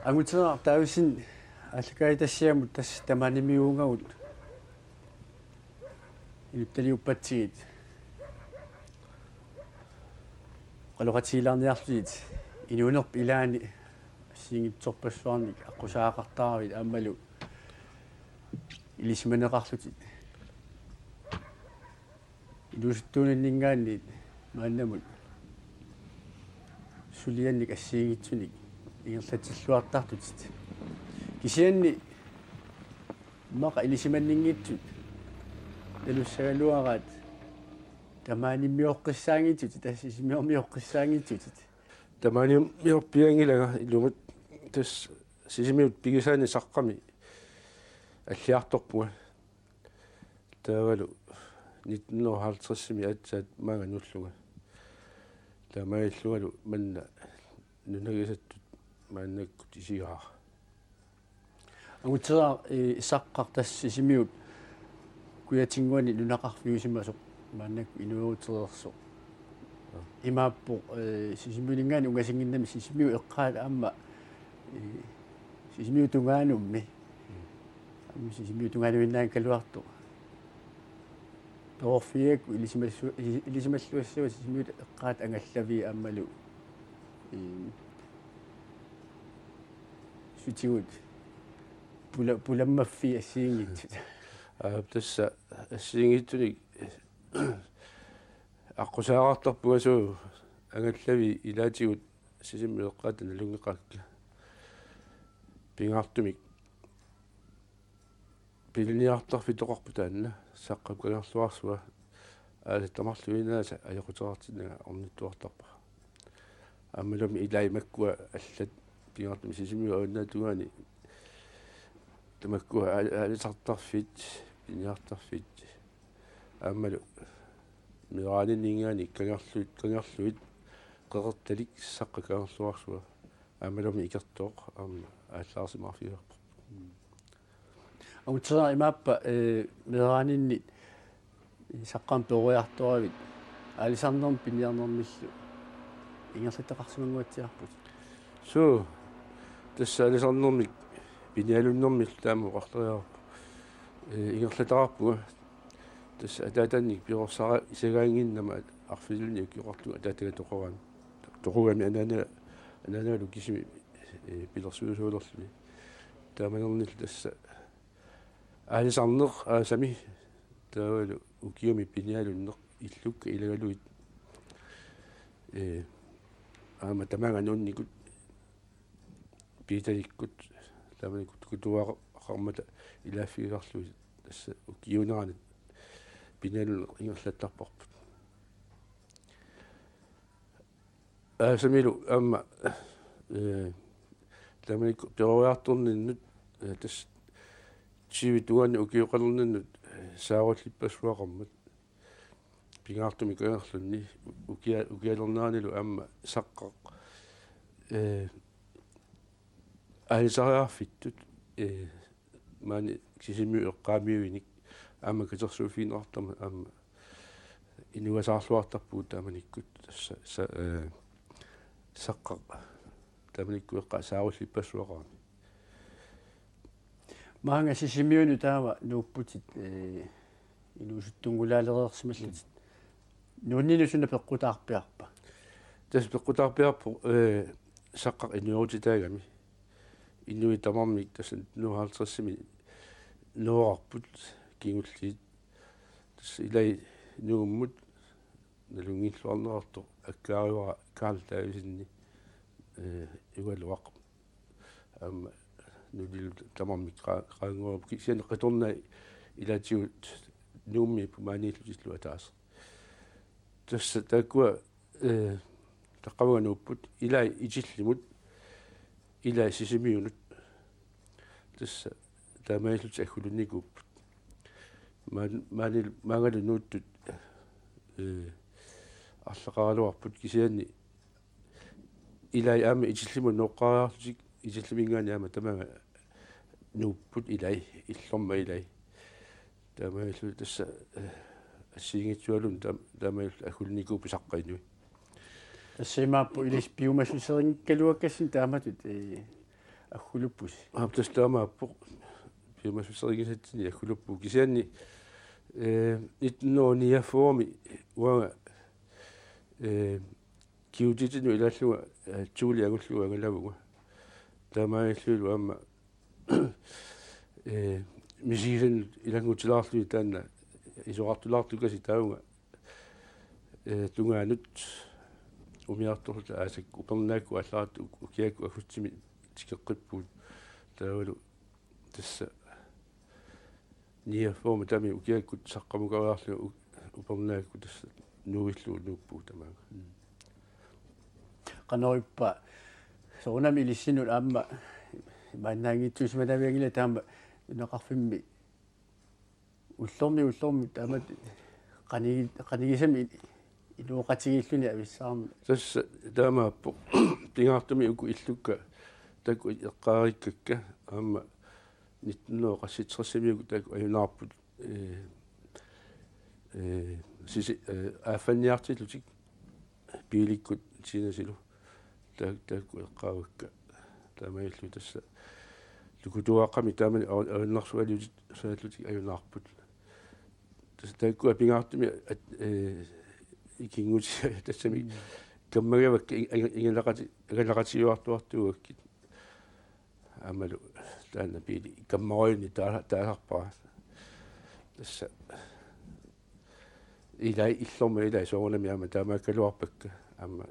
Angutera tausin allakaitassiamut tass tamanimiuungagut iliptaliuppatsiit qaloratiilarniarluit inuunerp ilaani siingitsorpassuarnik aqusaaqartaaravit aammalu ilismaneqarlutit ilusuttuuninningaanni maannamut suliannik assiingitsunik ingerlatilluartartutit kisianni maqa ilisimanningiitsut talussagaluaraat tamaanimmiorqissaangitut tassisimiormiorqissaangitut tamaanimmiorpiangilaga ilungut tas sisimiut pigisaani saqqami аллиарторпуга таавалу 1950-ми атсаат маангануллуга таамаиллугалу манна нунагисаттут мааннаккут исигаа агутсера исаққар тассисимиут куятингуани нунақарфиусимасоқ мааннакку инуирутерерсо имааппо сисимилингаани унгасингиннами сисимиу эққаат аама сисимиу тунгаанумми сисимиу тунгаануиннаан калуарту тоорфиак илисималлуассуа сисимиут эққаат ангаллави аамалу сутигут пуламмаффи ассиингитсут тасса ассиингитсуник аққусаагартарпугасуу ангаллави илаатигут сисимиу эққаат налунгеқаркка пингаартумик пилниартарфи тоқарпутаанна саққапкалерлуарсуа аалаттамарлуинааса аёқутерартиннага орниттуартарпа аммалуми илаймаккуа аллат пингаартуми сисимиу ауннаатугаани тамаккуа аалисартарфит пиниартарфит аммалу мирааниннингаани кангерлуит қеқерталик саққакаарлуарсуа аммалуми икертооқ амма ааллаарсимаарфиуарпа агутсера имааппа мираанинни саққаам торуйарторавит алисарнерм пиниарнермиллу ингерлатеқарсимангуатсиарпут суу тасса алисарнермик пиниалуннэрмил тааму қарлериарпу ингерлатеқарпуга тасса атаатанник пиорсара исагаангиннама арфилуни укиоқартуга атаатага тоқугами ананалу кисими пилерсуусуулерлуни тааманернил тасса аалисарнеқ аасами таавалу укиуми пиниалуннеқ иллукка илагалуит аама тамаангануунникут питаликкут тааманикут кутуаақармата илааффигарлуит тасса укиунеранит пиниалунеқ ингерлаттарпарпут аасамилу аама тааманикку перуяарторниннут тасса чивитуани укиоқалерниннут сааруллиппассуақармат пингаартуми каерлунни укиалернаанилу аама саққақ аалисариарфиттут маани сисимиу эққаамиуиник аама катерсууфиинеартарма аама инуасаарлуартарпуут тааманиккут саққақ тааманикку эққа сааруллиппассуақарми маанга сисимиуну таава нууппутит инуусуттунгулаалерерсималлутит нууннилусуна пеққутаарпиарпа тас пеққутаарпиарпу саққақ инуутитаагами инуи тамармик тасан 150-ми нуарпут кингуллиит тас илай нууммут налунгиллуарнеарту аккаариуара Карл Дависинни игуалуақ ам нудил тамармик qaanguup кисиан қиторна илаатигут нуумми пумаанииллутиллу атаас тасса такуа таққавганууппут илай итиллимут илай сисимиунут тасса таамаиллут аггулунникууппут маанил маангалу нууттут арлақаралуарпут кисианни илай аама итиллиму ноққараартик итиллимингаани аама тамага нууппут илай иллорма илай таамаиллу тасса ассиингитсуалун таамаиллу аггулунникуупи саққайнуи тассимааппу илис пиумассусерингкалуаккассин тааматут аггулуппус тастаамааппо пиумассаригисатсини аггулуппу кисианни итноониаффуами уага киутитину илааллуга туули агуллуга агалавуга таамаиллуилу аама мисигисен илангутилаарлуи таанна исоqartulaartukasi таунга тунгаанут умиарторлута аасак упернаакку алларату укиакку агутсими тикеққиппуут таавалу тасса ниаффума тами укиаккут саққамугараарлу упернаакку тасса нуиллуу нууппуу тамаага qanoippa soonami ilissinut aamma maannaangitsuusimatavиагила таама унеқарфимми уллорми таама qanigисами инуоқатигииллуни ависсаарми тасса таамааппо пингаартуми уку иллукка таку эққаариккакка аама 19qassitsersimиуку таку аюнаарпут сиси афанниартиллутик пиликкут синасилу таку эққаавакка таамаиллу тасса лукутуаққами таамани авиннарсуалиутит сааллутик аюнаарпут тасса таку апингаартуми икингути тассами каммагавак игалақатиуартуартуаккит амалу таана пили каммаруйни тааларпаа тасса илай иллорма илай соонами ама таамааккалуарпакка амма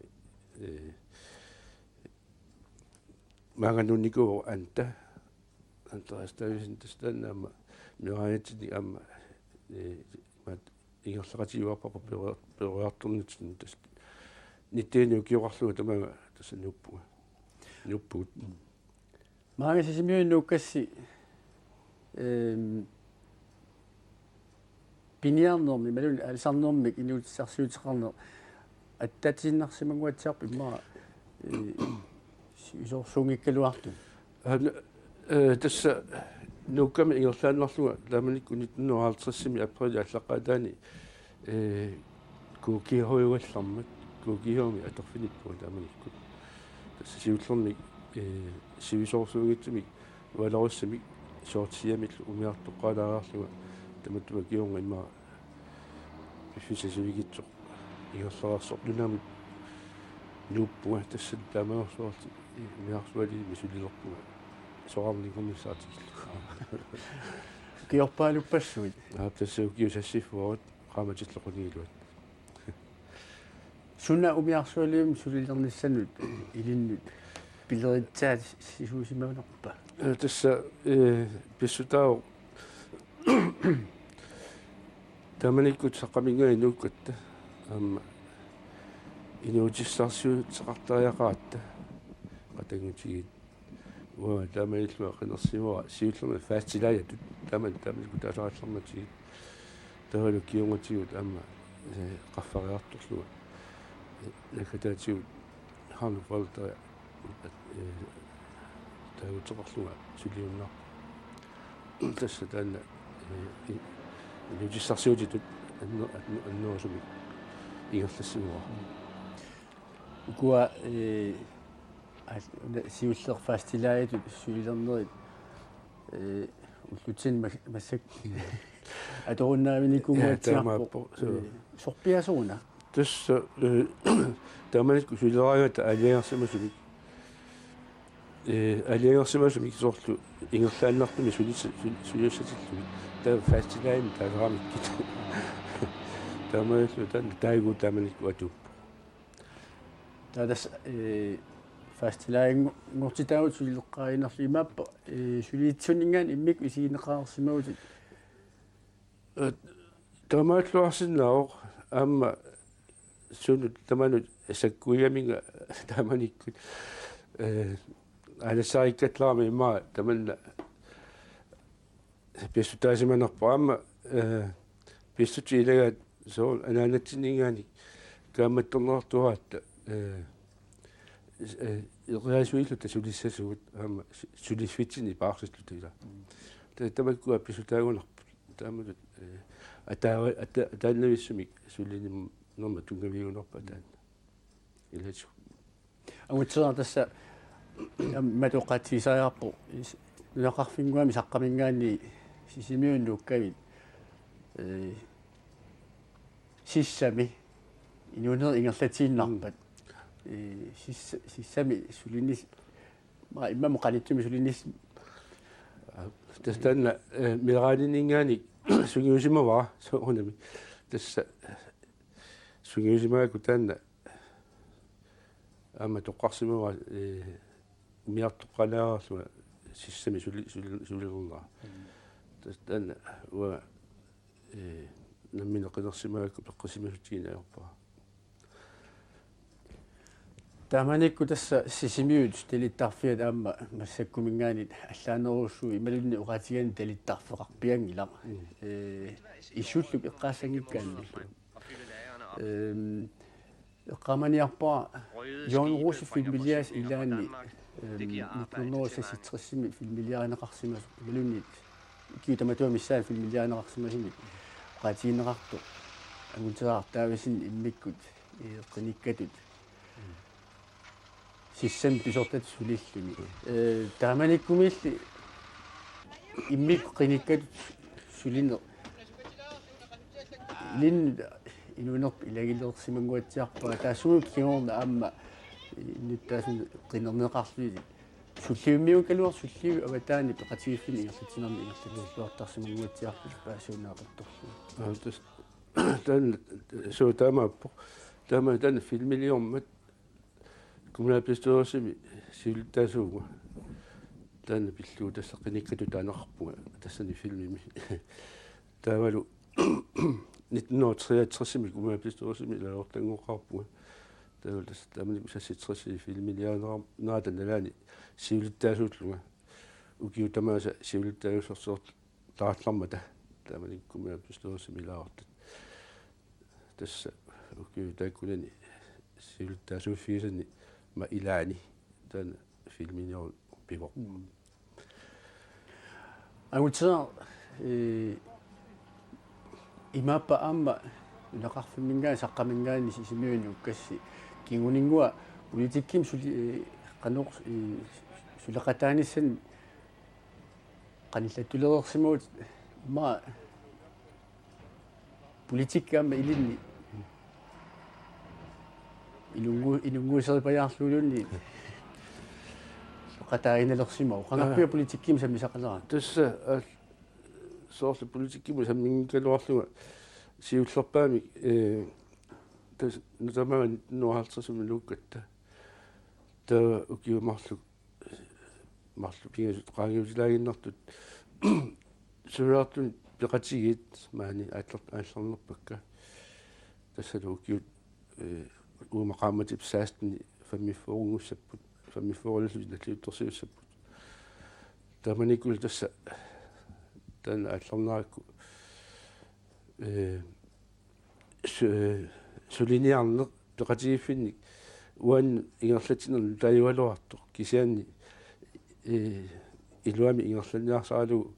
магануннику анта антарастаависин тастаана амма мираанитсини амма мат ингерлақатиуарпапа перуартурнутсин тас ниттээни укиоқарлуга тамага тасса нуппуут маангасисимиуннууккасси пиниарнерми малун алисарнермик инуутиссарсуутеқарнер аттатииннарсимагуатсиарпи имма исорсуунгиккалуарту тасса нукками ингерлааннарлуга тааманикку 1950 април аллаққатаани кукиhoiuгаллармат кукиhoми аторфиниппу тааманикку тасса сиуллерник сивисорсуугитсумик валоруссамик соортсиамил умиартоққалаараарлуга таматтума киунга имма фисисивигитсоқ ингерлаарсоқ нунамик нуппуа тасса таамаерсуарти миарсуали мисулилерпуга соарникумиссаатикиллу киорпаалуппассуит тасса киусассиффуарат qaamatilloquniluat sunna umiarsualium sulillernissanut ilinnud pilerittaat sisuusimaunerpa тасса писсутао таманиккут саққамингаа инууккатта аама инуутиссарсуут сеқартариақаатта қатангутигит уа тамаиллуа қинерсимуа сиуллерми фаатилаятут таманикку таасааллернатигит таалу киунгатигут аама qaffariartorluga накатаатигут хану валтаа таутеқарлуга сулиуннар тасса таана инуутиссарсуутитут аннуусуми игерлассимуа ukua siulleq fastilaayatut suilernerit уллутин массак аторуннаавиникумаатсиарпо сорпиасууна тасса тааманикку сулераагата алиарсимасумик алиарсимасумик соорлу ингерлааннартуми сулиуссатиллуги таа фастилаами таагарамиккит таамаиллу таигу тааманикку атуппу таадас фастилаангортитаавут сулиеққаринерли имааппа сулиитсунингаан иммик исигинеқарсимаутит таамааллуарсиннаавоқ аама сунут таманут саккуиаминга тааманиккут аласаиккатлаами имма таманна писсутаасиманерпа аама писсутиилагаат соо анаанатсинингаани кааматтэрнеартуаатта ириасуиллута сулиссасугут аама сулиффитсини паарсиллутила тамаккуа писсутаагунарпут таамалут атааннависсумик сулиним норма тунгавиунерпа таан илатсу агутсера тасса матоқатсисаярпо нақарфингуами саққамингаани сисимиун нуккавит сиссами инунер ингерлатииннарпат сиссами сулинис ма иммамо қанитсуми сулинис тастанна мираалинингаани сугиусимава соонами тасса сугиусимааку таанна ама тоққарсимава миартоққалааарлуга сиссами сулилернаа тастанна уа намминеқинерсимааку пеққисимасутигинаерпаа тааманикку тасса сисимиут талиттарфиат аама массаккумингаанит аллаанеруссуи ималунни уqaатигани талиттарфеқарпиангила исуллук эққаассангиккаанни эққаманиарпаа Jørgen Rose filmilias илаани 1960 filmiliaanеқарсимас ималунни киутаматуамиссаан filmiliaанеқарсимасимик уqaатигинеқарту агутеаартаависин иммиккут эққиниккатут сиссам писортат сулиллуни тааманиккумиилли иммик қиниккатут сулинер лин инунерп илагилерсимангуатсиарпаа таасуут киорна аама ниттаасун қинернеқарлуи суллиуммиу калуар суллиу аватаани пеқатигиффини ингерлатинерни ингерлатинерлуартарсимангуатсиарпу паасуунаақарторлу тас тан соотаамааппо таама тан филмилиормат кумнаапистуусими сивилтаасууга таана пиллуу тасса қиниккату таанеқарпуга тассани филмими таавалу 1963 кумнаапистуусими лаортангоқарпуга таавал тасса таамани сасситсерси филмилиаанерам наатаналаани сивилтаасуутлуга укиутамааса сивилтаасерсоорт тааллармата таамани кумнаапистуусими лаортат тасса укиутааккулани сивилтаасууффигисани ма илаани таана филминиор пиво агутсаа имаппа аама нақарфиммингаа саққамингаани сисимиуни уккасси кингунингуа политикким сули қанеқ сулеқатааниссан қаниллаттулерерсимуут ма политиккаама илинни инунгуусерипаяарлуулунни qataaginalерсимау qangarpia политикким самисақалера тасса соорли политиккиму саммингкалуарлуга сиуллерпаами тас нутамага нуаалтэрсуми луккатта таа укиумарлу марлу пингасут qaangiusilaaginnartut сураартун пеқатигит маани ааллернерпакка тассалу укиут уумақааматип саастни фаммиффорунгуссаппут фаммиффоруллу наллиутторсиуссаппут таманикул тасса таана ааллернааракку сулиниарнеқ пеқатигиффинник уан ингерлатинерну тааюалуартоқ кисианни илуами ингерланиарсаалу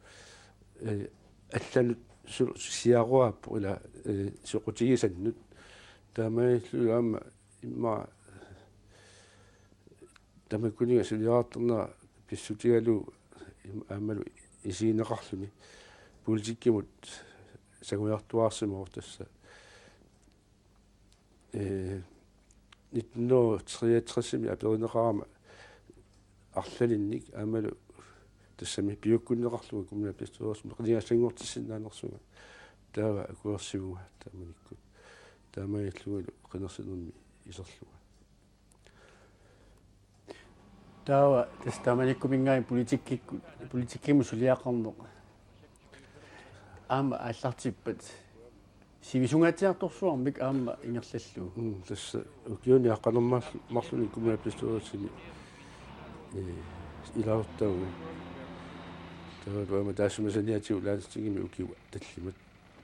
алланут сиаруаппу ила соқутигисаннут таамаиллуама имма тамаккунига сулиаартэрна писсутигалу аамалу исиинеқарлуни политиккимут сагуяртуаарсимоо тасса 1963 аперинеқарама арлалинник аамалу тассами пиуккуннеқарлуга кумнапистуарсма қилигассангуортиссиннаанерсуга таава акуерсивуга тааманиккут таамаиллугулу қинерсинерми исерлуга таава тастаманиккумингаи политиккиму сулиақарнеқ аама ааллартиппат сивисунгаатиарторсуармик аама ингерллаллу тасса укиуни аққанермарлуни кумнапистуарсими илаортаугу таава таасумасаниатиу лаанстигими укиуа таллимат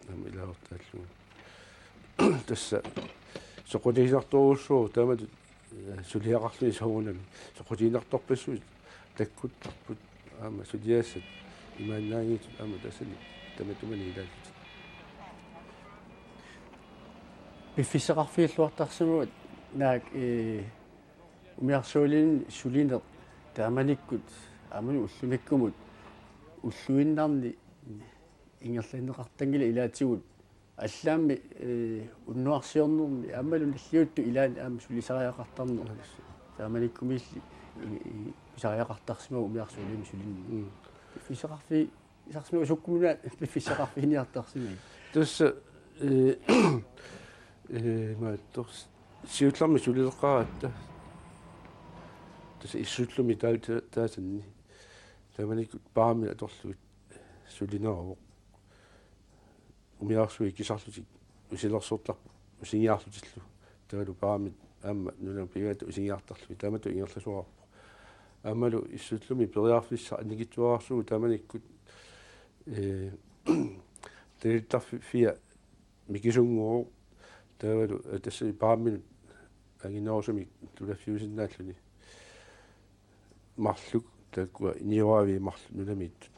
аама илаортааллугу тасса соқутигисарторуссуу таамату сулиақарлуни соорунами соқутигинарторпассуи таккуттарпут аама сулиассат имааннаангиту аама тассани таматумани илааллут пиффисеқарфииллуартарсимуат наак умиарсуулин сулинеқ тааманиккут амани уллуниккумут уллуиннарни ингерлинеқартангила илаатигут аллаамми уннуарсиорнэрни аммалу наллиутту илаани аама сулисариақартарнер тааманиккумиилли писариақартарсимагу умиарсуулими сулинни фисеқарфи исарсимагу суккумуна фисеқарфиниартарсимаги тасса маатторс сиулларми сулилеққараатта тасса иссутлуми таасанни тааманикут паами аторлуит сулинеравоқ умиарсуи кисарлутик усилерсууртарпу усингиарлутиллу таалу паами аама нунам пигата усингиартарлуи таамату ингерласуарпу аамалу иссутлуми периарфисса анигитсуарсуу тааманиккут тэлтарфиа микисунгоо таалу тасси паамминут агинерусуми тулаффиусиннааллуни марлук таккуа иниуави марлу нунамиит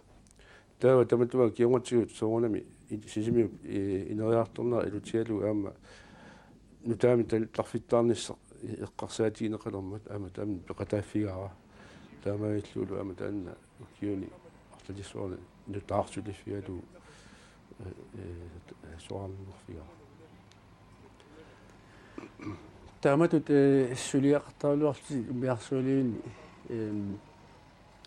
таава таматуа киунгатсигут соонами сисими инериарторнера илутиалу аама нутаами талларфиттаарнисса эққарсаатигинеқалермат аама таами пеқатааффигаава таамаиллуулу аама таанна укиуни арталиссуарни нутаарсулиффиалу соарнерфигаа тааматут сулиақартаалуарти умиарсуулиуни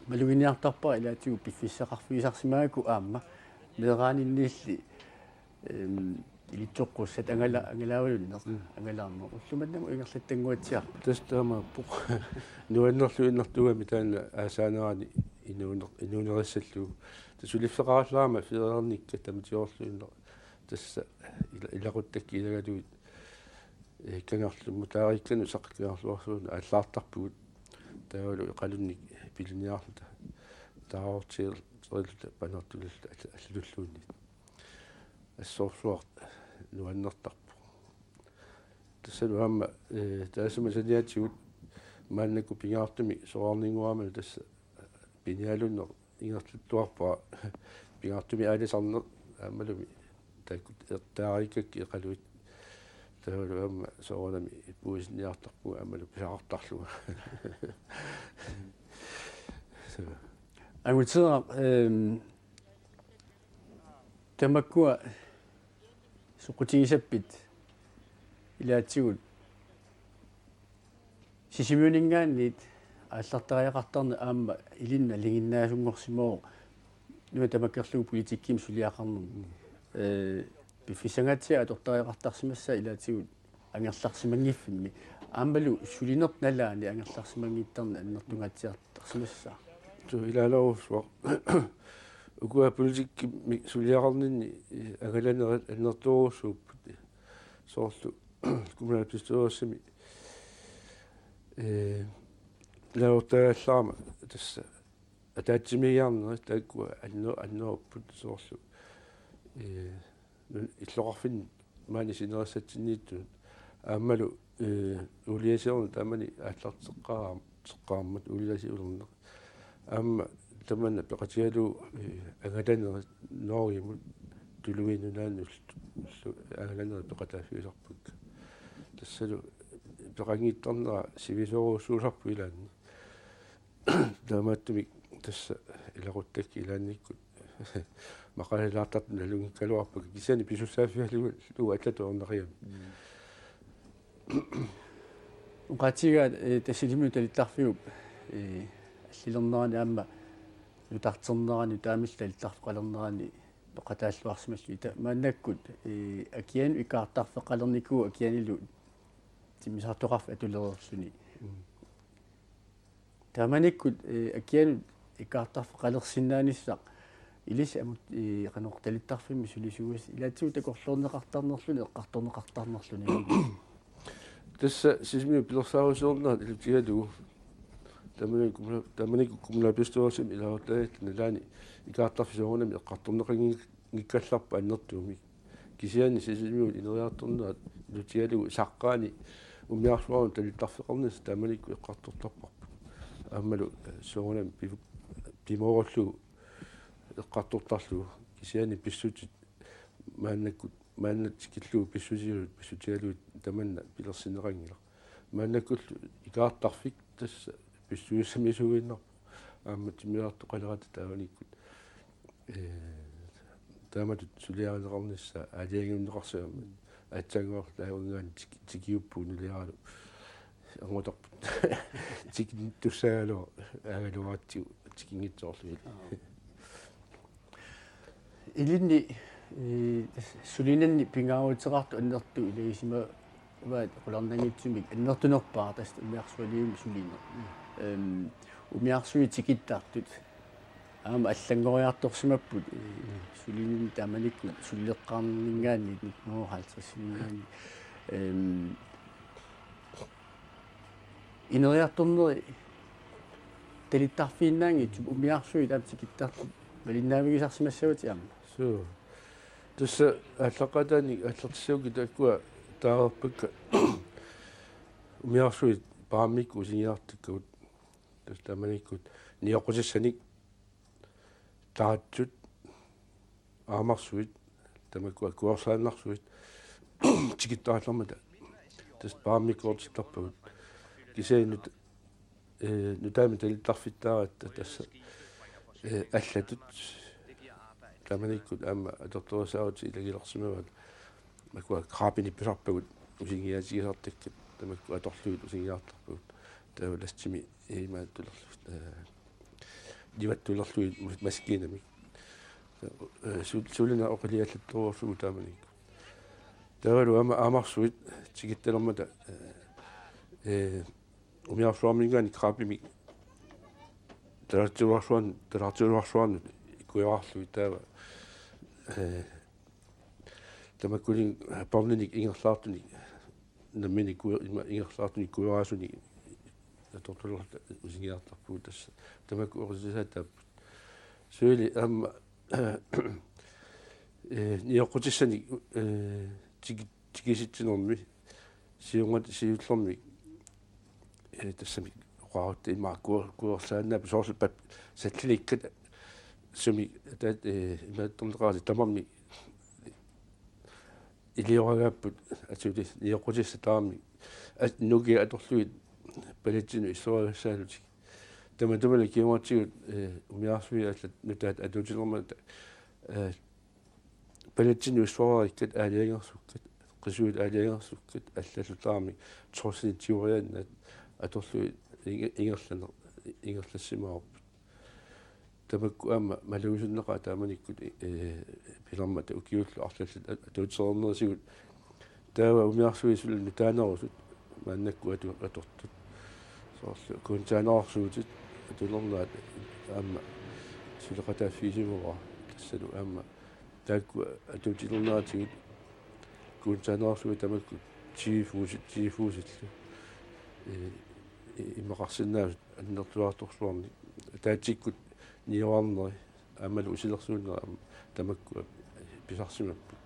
малугиниартарпара илаатигу пиффиссақарфигисарсимааку аама мераанинниилли илитсоққуссат ангалаавалуннер ангалаарнер уллуманнаму ингерлаттангуатсиар тастаама пуқ нуаннерлу иннертугами таана аасаанерани инуунериссаллу тасулиффеқараллаама фиерерникка таматиорлуиннер тасса илақуттакки илагалуит кангерлумму таариккану саққиарлуарсуuna аллаартарпугут таавалу иқалунник пилиниарлута тааортиер трилта панертуллта аллуллуунни ассоорсуарт нуаннертарпу тассалу аама таасама саниатигут мааннакку пингаартуми соорнингуамал тасса пиниалуннер ингерлуттуарпаа пингаартуми аалисарнер аамалуми тааккут таариккакки иқалуит таавалу аама соорнами пуисниартарпу аамалу писаартарлуга ангутсера тамаккуа суқутигисаппит илаатсигут сисимиунингаанниит ааллартариақартарни аама илинна лигиннаасунгорсимоо нуа тамаккерлугу политикким сулиақарнерни пиффисангатсиа атортариақартарсимасса илаатигут ангерларсимангиффинни аамалу сулинерт налаани ангерларсимангиттарни аннертунгатсиартарсимасса ту илалоорсуа укуа политикки сулиақарнинни агаланерат аннертуурсууппут соорлу кумалаппистуассами лаортааллаама тасса атаатсимиаарнери тааккуа аннеруппут соорлу иллоқарфин маани синерассатсинниитту аамалу улиасиорна таамани ааллартеққармат улиасиулернеқ аама таманна пеқатигалу агаланери нооргимут тулуинунаанну агаланери пеқатааффигисарпут тассалу пеқангиттарнера сивисоруссуусарпу илаанни таамааттуми тасса илақуттакки илаанниккут мақалалаартарт налунгиккалуарпак кисани писуссааффиалугу луга атлатуорнериам уқатига тассилиму талиттарфигуп аллилернерани аама нутартернерани таамилла талиттарфеқалернерани пеқатааллуарсималлу ита мааннаккут акиан икаартарфеқалерникуу акианилу тимисартоқарф атулерерлүни тааманиккут акиан икаартарфеқалерсиннаанissaq илис амут канеқ талиттарфимми сулисугас илаатсуу такорлуорнеқартарнерлүни эққарторнеқартарнерлүни тасса сисми пилерсаарусуорнаа илутигалугу таманик кумулапистуарсим илаортаат налаани икаартарфисуорнами эққарторнеқангиккалларпа аннертууми кисиани сисимиут инериарторнаат илутигалугу саққаани умиарсуарун талиттарфеқарнис таманикку эққартортарпарпу аамалу суорнами пимооруллугу эққартортарлугу кисиани писсутит мааннаккут мааннат киллугу писсутигалут писсутигалут таманна пилерсинеқангила мааннаккуллу икаартарфик тасса писсуиссамисугиннар аама тимиартоқалерата тааваниккут тааматут сулиаринеқарнisса аалиангимнеқарсаама атсангоор таавангаан тикиуппу нулиаралу ангутарпут тикин туссаагалу аагалуаатсиу тикингитсоорлуи илинни сулинанни пингааутеқарту аннерту илагисима ваат qulарнангитсумик аннертунерпаа таста умиарсуалиум сулинер умиарсуи тикиттаартут аама аллангориарторсимаппут сулинни тааманикку суллеққарнингаани 1950 инериарторнери талиттарфииннаанги умиарсуи таам тикиттаартут малиннаавигисарсимассавати аама суу тусса аллақатаани аллертиссууки таккуа таарпакка умиарсуи паамикку синиартиккут тус тааманиккут ниоқусиссаник таатсут аамарсуит тамаккуа куарсааннарсуит тикиттааллэрмата тус паамиккуортиттарпагут кисаинут нутаами талиттарфиттааратта тасса аллатут таманиккут аама аторторсаавати илагилерсимават макуа краапини писарпагут усингиатигисартаккат тамакку аторлуит усингиартарпагут таавалассими имааттулерлу диваттулерлуит маскинамик сулина оқилиаллатторуарсугу тааманикку таавалу аамарсуит тикитталермата умиарсуармингаани краапими таратсуарсуан икуяарлуи таава тамаккулин парниник ингерлаартуни наммини ингерлаартуни куяраасуни атортулерта усингиартарпуу тасса тамакку орисисаатаап суили аама ниоқутиссани тикиситсинерми сиунгат сиуллерми тассами оқаарутта имааккуерлааннаа писоорлпат сатлиликкат суми таат имааттэрнеқарали тамарми илиорагааппут атсули ниоқутисса таами нуги аторлуит палатсину иссуагассаалутик таматумала киуатсигут умиарсуи аллат нутаат атутилермата палатсину иссуагариккат аалиангерсуккат qisuut aaliangersukkat аллалутаами торсинитиурианнат аторлуи ингерлассимаарпут тамакку аама малуусуннеqa тааманиккут пилэрмата укиуллу арлаллат атуутсернерсигут таава умиарсуисулни таанерусут мааннакку атортут соорлу кунтаанерсуутит атулернаат аама сулеқатааффисимура тассалу аама таакку атуутилернаатигут кунтаанерсуи тамакку тифуусиллу иммақарсинаавут аннертуарторлуарни таатиккут ниоарнери аамалу усилерсууннера тамакку писарсимаппу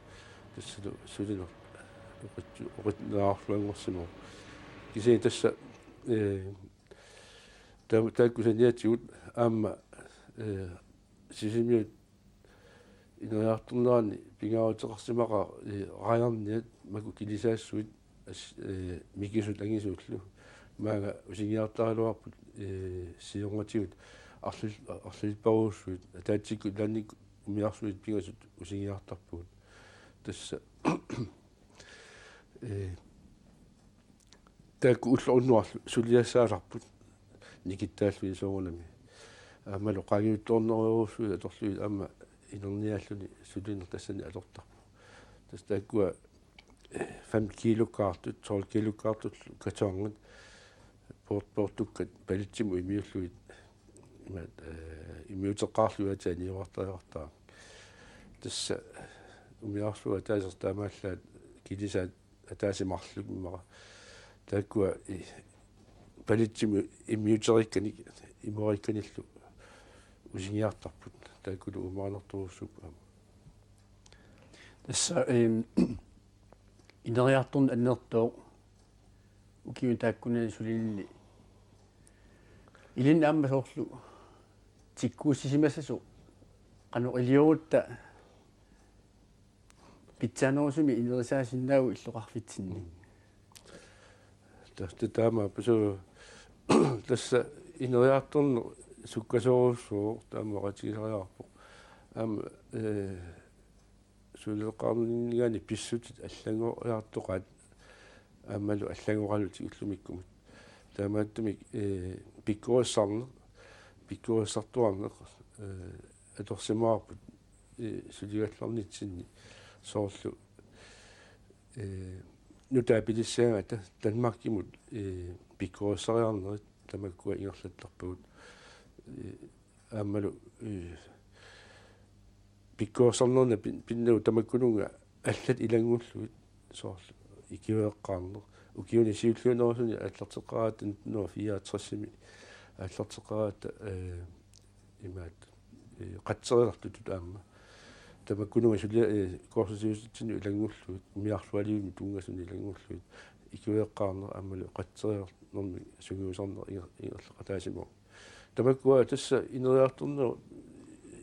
тассалу сулинер оқитнаарфлуангорсиму кисээ тасса таакку саниатигут аама сисимиут инериарторнерани пингааутеқарсимаqa раярниат маку килисаассуит микисут ангисуутлу маага усингиартаралуарпут сионгатигут арлилпаруussуит таатсикку ланник умиарсуит пингасут усингиартарпугут тасса таакку уллоруннуарлу сулиассааларпут никиттааллуи соонами аамалу qaagiuttorneruuruussuит аторлуит аама инерниааллуни сулинер тассани алортарпу тас тааккуа 5 килокартут 12 килокартут катоангат портуккат палитсиму имиуллуит имат имиутеққарлуата ниуартариартаа тасса умиарсуа таасер таамааллаат килисаат атаасимарлугиммара тааккуа палитсиму имиутериккани иморикканиллу усингиартарпут тааккулу умаанерторуссуп тасса инериарторн аннертоо укиун тааккуна сулинни илин аама соорлу тиккуусисимассасу qanu илиорутта питсаноосуми инерисаасиннаагу иллоқарфитсинни таама пасу тасса инериарторнер суккасоруссуу таамаратигисариарпо аама сулеқарнингаани писсутит аллагориартоқат аамалу аллагоралути уллумиккумут таамааттумик пиккуассарнер пиккуассартуарнеқ аторсимаарпут сулигалларнитсинни соорлу нутаапилиссаангата Данмаркимут пиккуассариарнерит тамаккуа ингерлаттарпагут аамалу пиккуассарнерна пиннау тамаккунунга аллат илангуллуит соорлу икиуеққарнер укиуни сиуллуунерусуни аллартеқаратан нуа 64-ми аллартеқарата имаат қатсерилартутут аама тамаккунунга сулиа корсусиуситсини илангуллуит миарлуалиуни тунгасуни илангуллуит икиуеққарнер аамалу қатсериарнерми сугиусарнер ингерлақатаасимо тамаккуа тасса инериарторнер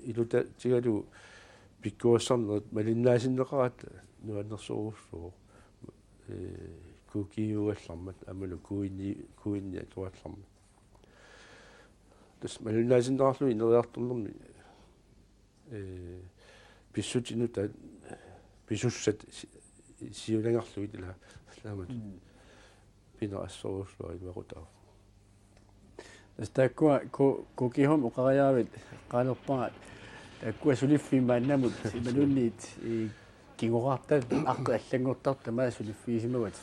илута тигалу пиккуассарнерит малиннаасиннеқарат нуаннерсоруссуу кукиуаллармат амалу куинни туаллармат тас малиннаасиннеқарлуи инериарторнерми писсутинута писуссат сиулангарлуит ила таамат пина ассоруссуа имарутаа стаккуа кукихом уқариаавит qaanерпаат таккуа сулиффимааннамут ималунниит кигораартат аққи аллангортарта маа сулиффиисимават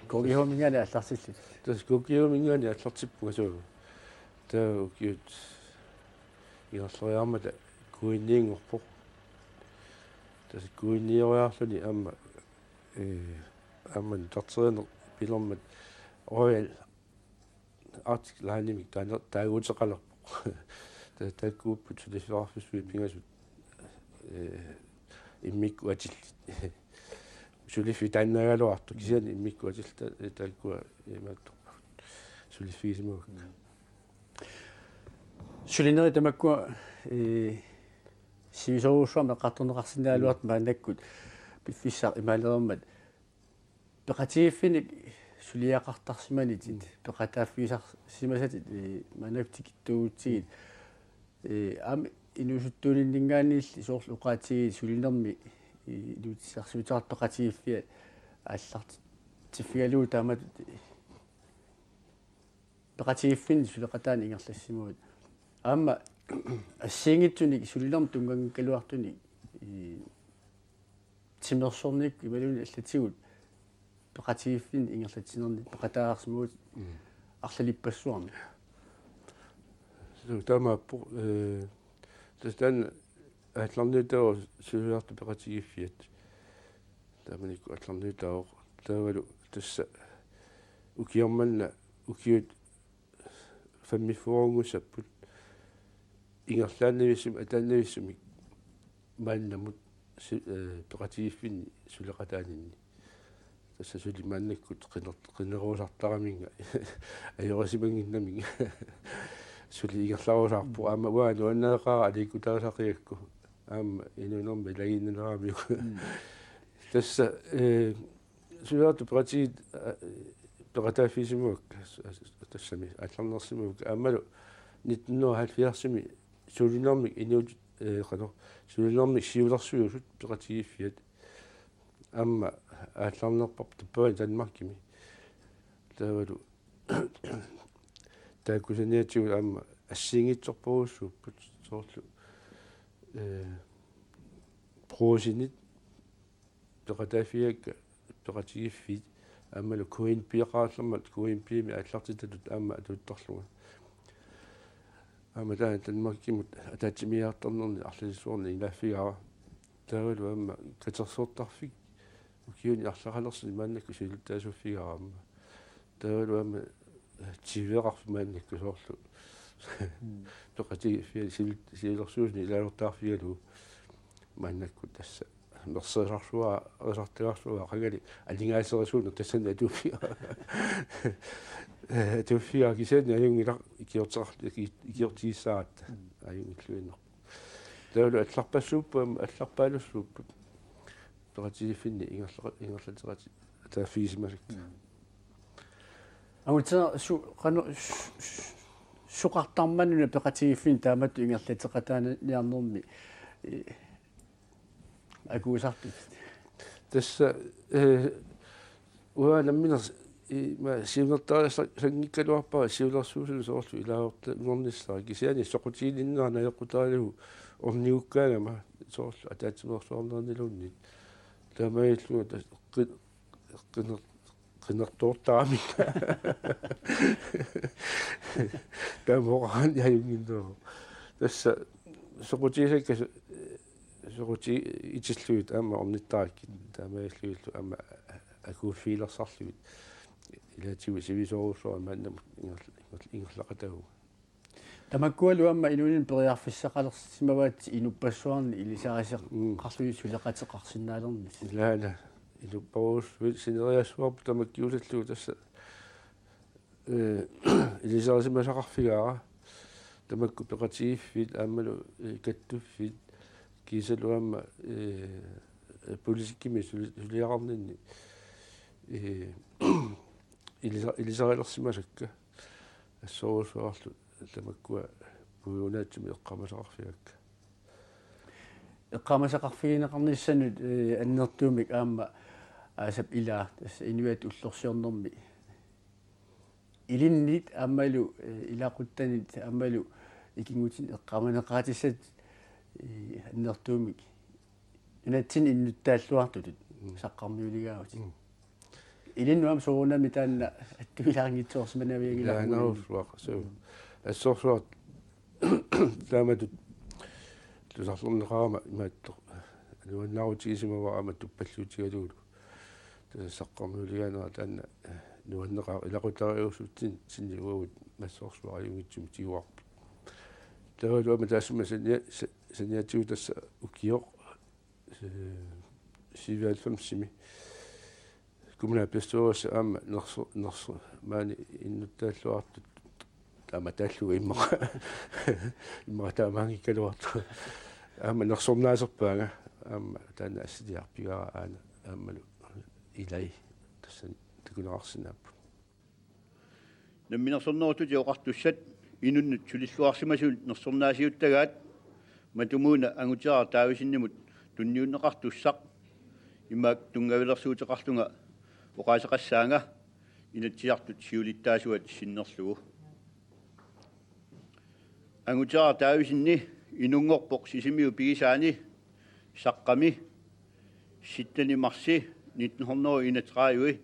кукихомингаани алларсиллут тас кукихомингаани аллартиппугасуу таа укиут иерлориармата куинниингорпо тас куинниориарлуни аама амман тартеринер пилэрмат роял артикл хаанимик таагуутеқалерпо таккууппут сулиффиарфисуит пингасут иммиккуатилlit сулиффи тааннаагалуарту кисиани иммиккуатилта таккуа имааттарпа сулиффиисимуак сулинери тамаккуа сивисоруссуарма қартунеқарсинаалуарт маанаккут пиффиссаа имаалермат пеқатииффиник сулиақартарсиманитит пеқатааффисарсимасатит маанактикиттугутсигит ам инусуттуулиннингаанилли соорлу уқаатиги сулинерми илутиссарсуитаартоқатииффиа аалларт тиффигалуу таамат пеқатииффин сулеқатаани ингерлассимуут аама ассиингитсуник сулинерми тунгангкалуартуни тимерсорник ималуни аллатигут пеқатииффин ингерлатсинерни пеқатаарсимуут арлалиппассуарни таамааппо тастан атларнитао сулиарту пеқатигиффиат тааманикку атларнитао таавалу тасса укиорманна укиут фаммиффуунгуссаппут ингерлааннависсум атааннависсумик мааннамут пеқатигиффинни сулеқатаанинни тасса сулимааннаккут қинеруусартараминга аёрисимангиннаминга сули игерларусаарпу аама уа нуаннаақара аликутаасақиакку аама инунерми лагиннераариук тасса сулиарту пеқатааффисимуак тассами алларнерсимуак аамалу 1970-ми сулинерми инуут қано сулинерми сиуларсуйусут пеқатигиффиат аама аалларнерпарп таппаа Данмаркими таавалу таакусаниатигу аама ассиингитсорпуруссууппут соорлу проосинит пеқатааффиакка пеқатигиффит аамалу куин пиақааллермат куин пими ааллартитатут аама атуутторлуга аама таан Данмаркимут атаатимиартарнерни арлисуорни илааффигара таавалу аама катерсуортарфик укиуни арлақалерсини мааннакку силуттаасуффигараама таавалу аама тивеқарфимааннакку соорлу пеқатигиффиа силерсуусни илаалортаарфигалу мааннакку тасса мерсерсарсуа ресартиарсуа қагали алингаасерисууна тассана атуффиа атуффиа кисаани аюнгила икиортиссаат аюнгиллуинер таулу алларпассууппаама алларпаалуссууппут пеқатигиффинни ингерлатерати атааффиисимасак амутса suqartarmanuna peqatigiffiin taamattu ingerlateqataaniarnermi akuusartut tässä uanammina ma siunertaarissa sangikkaluarpaa siulersuusul soorlu ilaaorta ngornissara kisiani soqutiilinnaana yoqutaaligu orniukkaagama soorlu ataatsimersuarnerniluunni tamailluga qinnertoortaami tamoqaan yajunginneru tässä soqutiisakka soquti itilluit aama ornittaakki tamailluillu aama akuuffiilersarluit ilaatigu sivisoruussuar maannam ingerlaqatagu tamakkualu amma inunin periarfissaqalersimavaat inuppassuarni ilisariseq qarluit suleqateqarsinnaalerni ilaana inupparuus sineriassuarpu tamakkiulallugu tassa ilisarisimmasaqarfigaara tamakku peqatigiffit aammalu kattuffit kiisaluamma politikkimi suliaqarninni ilisarilersimasakka assorusuarlu tamakkua puunaatimi eqqamasaqarfigakka eqqamasaqarfigineqarnissanut annertuumik aamma aasap ilaa tassa inuat ullorsiornermi ilinnit aammalu ilaquttanit aammalu ikingutin eqqamaneqaatissat аннертуумик инатсин иннуттааллуартутут саққармиулигаагути илиннуам соорунами таанна аттуилаарнгитсоорсиманавиагила нааруусуақ суу ассорсуат тааматут тусарлернеқарама имаатто нуаннаарутигисимаваа туппаллуутигалуулу саққармиулигаанера таанна нуаннеқар илақутариусуттин синниуагут массоорсуариугитсум тиуарпу таалуама таассума саниатигу тасса укиоқ сивиалфамсими кумна пестуоса аама нерсу маани иннуттааллуартут таама тааллуга имма таамаангиккалуарту аама нерсорнаасерпаага аама таана ассилиарпигара аана аамалу илай тассан такунаарсинааппу намминерсорнерутут иоқартуссат инуннут сулиллуарсимасуут нерсорнаасиуттагаат матумууна ангутиара таависиннимут тунниуннеқартуссақ имаак тунгавилерсуутеқарлунга оқаасеқассаанга инатсиартут сиулиттаасуат синнерлугу ангутиара таависинни инунгорпоқ сисимиу пигисаани саққами ситтани марси 1931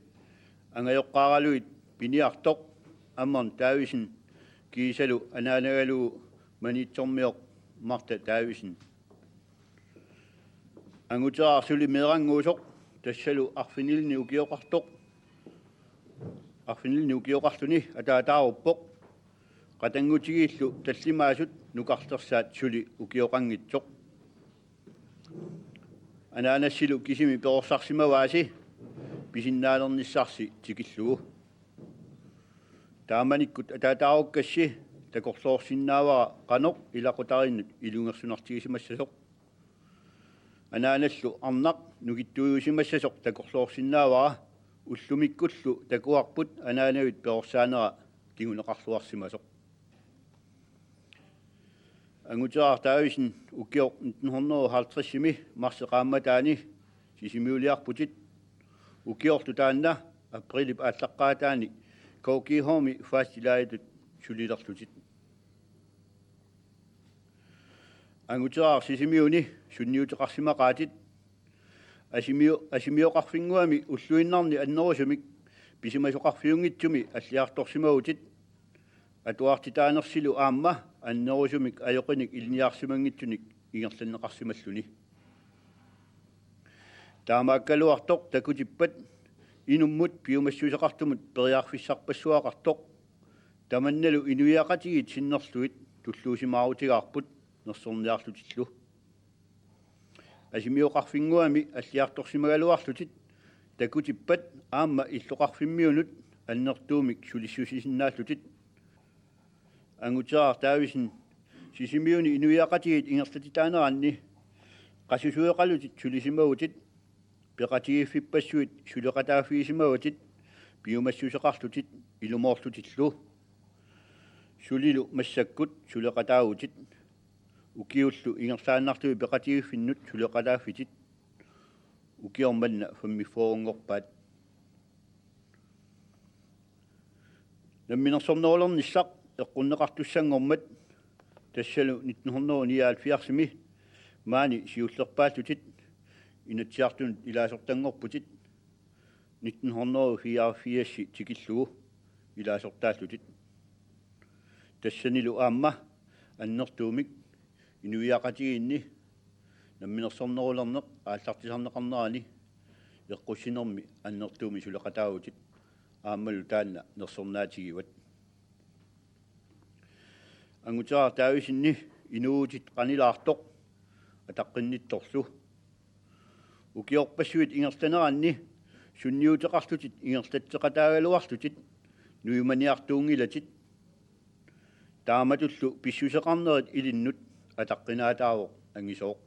ангайоққаралуит пиниартоқ аммарн таависин киисалу анаанагалу манитсормиоқ марта таависин ангутаарсули мерангуусоқ тассалу арфинилни укиоқарлуни атаатааруппоқ қатангутигииллу таллимаасут нукарлерсаат сули укиоқангитсоқ анаанассилу кисими перорсарсимавааси писиннаалерниссарси тикиллугу тааманиккут атаатааруккасси такорлоорсиннаавара каноқ илақутариннут илунгерсунартигисимассасоқ анааналлу арнақ нугиттуйусимассасоқ такорлоорсиннаавара уллумиккуллу такуарпут анаанавит перорсаанера кигунеқарлуарсимасоқ ангутаар таависин уккиоқ 1950-сими марсеқаамматаани сисимиулиарпутит уккиорту таанна априлип ааллаққаатаани коукихоми фастилаитут сулилерлутит ангутаар сисимиуни сунниутеқарсимақаатит асимиоқарфингуами уллуиннарни аннерусумик писимасоқарфиунгитсуми аллиарторсимагутит атуартитаанерсилу аама аннерусумик аёқиник илниарсимангитсуник ингерланнеқарсималлуни таамааккалуартоқ такутиппат инуммут пиумассусеқартумут периарфиссарпассуақартоқ таманналу инуиақатигит синнерлуит туллуусимаарутигаарпут нерсорниарлутиллу асимиоқарфингуами аллиарторсимагалуарлутит такутиппат аама иллоқарфиммиунут аннертуумик сулиссусисиннааллутит ангутаар таависин сисимиуни инуиақатигит ингерлатитаанеранни qassusueqallutit sulisimagutит peqatigiffipassuit suleqataafiisimagutит piumassuseqarlutit ilumorlutillu sulilu massakkut suleqataagutit ukiullu ingersaannartui peqatigifinnut suleqataafitit ukiormanna fammifoorungorpaat namminersornerulernissaq eqqunneqartussangormat tassalu 1979 maani siullerpaallutit inatsiartun ilaasortangorputit 1984 tikillugu ilaasortaallutit тассанилу аама аннертуумик инуиақатигиинни намминерсорнерулернеқ ааллартисарнеқарнерани эққуссинерми аннертууми сулеқатаагутит аамалу таанна нерсорнаатигиват ангутаа таависинни инуутит қанилаартоқ атаққиннитторлу укиорпассуит ингерстанеранни сунниутеқарлутит ингерстатсеқатаагалуарлутит нуиманиартуунгилатит тааматуллу писсусеқарнерит илиннут атаққинаатаавоқ ангисооқ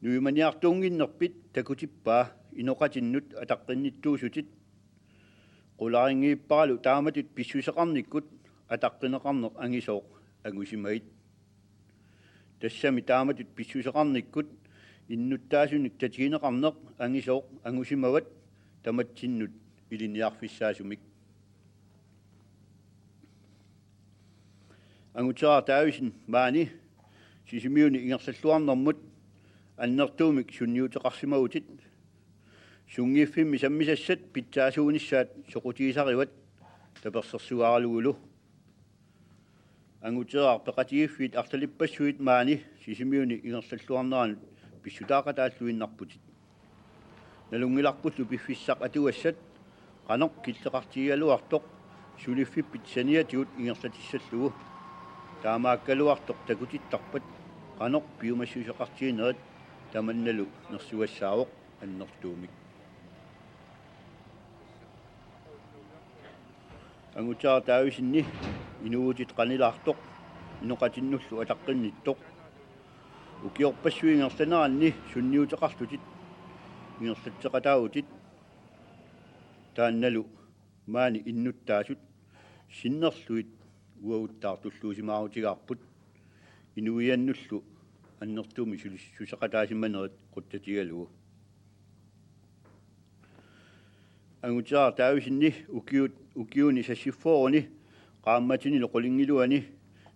нуиманиартуунгиннерпит такутиппаа иноқатиннут атаққинниттуусутит qularingiipparlu taamatut pissuseqarnikkut атаққинеқарнеқ ангисооқ агусимаит тассами тааmatut pissuseqarnikkut иннуттаасуник татигинеқарнеқ ангисооқ ангусимават таматсиннут илиниарфиссаасумик ангутаа таависин маани сисимиуни ингерсаллуарнэрмут аннертуумик сунниутеқарсимагутит сунгиффимми саммисассат питсаасуунissaат соқутигисариват таперсерсуааралугулу ангутаа пеқатигиффит арталиппассуит маани сисимиуни ингерсаллуарнеран писсутаақатааллуиннарпутит налунгиларпутлу пиффиссақ атуассат қанеқ киллеқартигалуартоқ сулиффиппит саниатиут ингерсатиссаллугу таамааккалуартоқ такутиттарпат qanoq piumassuusaqartiinerit tamannalu nersuassaawoq annertuumik angutaa taawisinni inuutit qanilaartoq inoqatinnullu ataqqinittoq ukiorpassuingertaneranni sunniuteqarlutit ingertatseqataagutit taannalu maani innuttaasut sinnerluit uaguttaartulluusimaautigaarput inuiannullu annertuumi suseqataasimanerit quttatigalugu angutaa taawisinni ukiuni sassiffooruni qaammatini loqolingiluani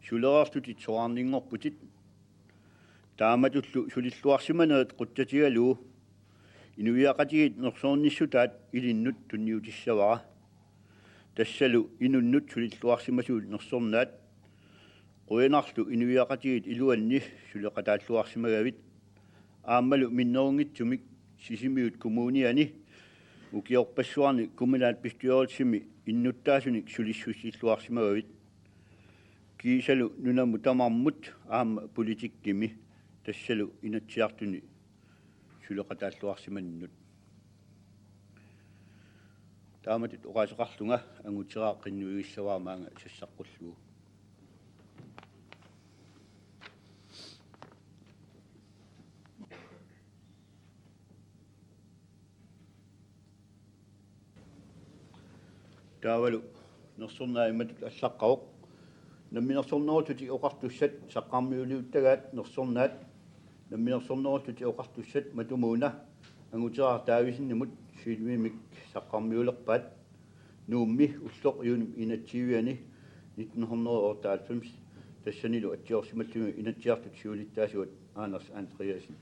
sulerartutit soarninngorputit taamatullu sulilluarsimanerit quttatigalugu inuiaqatigit nersoornissutaat ilinnut tunniutissavara tassalu inunnut sulilluarsimasuut nersornaat qoinarlu inuiaqatigit iluanni suleqataalluarsimagavit aammalu minnerungitsumik sisimiut kommuniani ukiorpassuarni kommunaat pistuoritsimi innuttaasunik sulissussilluarsimagavit kiisalu nunamu tamarmut aamma politikkimi tassalu inatsiartuni suleqataalluarsimannut taamatut oqaseqarlunga angutseraa qinnuigissavaamaanga sassaqqullugu taavalu nersornaaimatut allaqqaoq namminersorneruttuti oqartussat saqqarmiuliuttagaat nersornaat namminersorneruttuti oqartussat matumuuna angutera taavisinnemut siilmimik saqqarmiulerpaat nuummi ulloq yuunum inatsiiviani 1998 tassanilu atsiorsimallumi inatsiartut siulittaasuat Anders Andreasen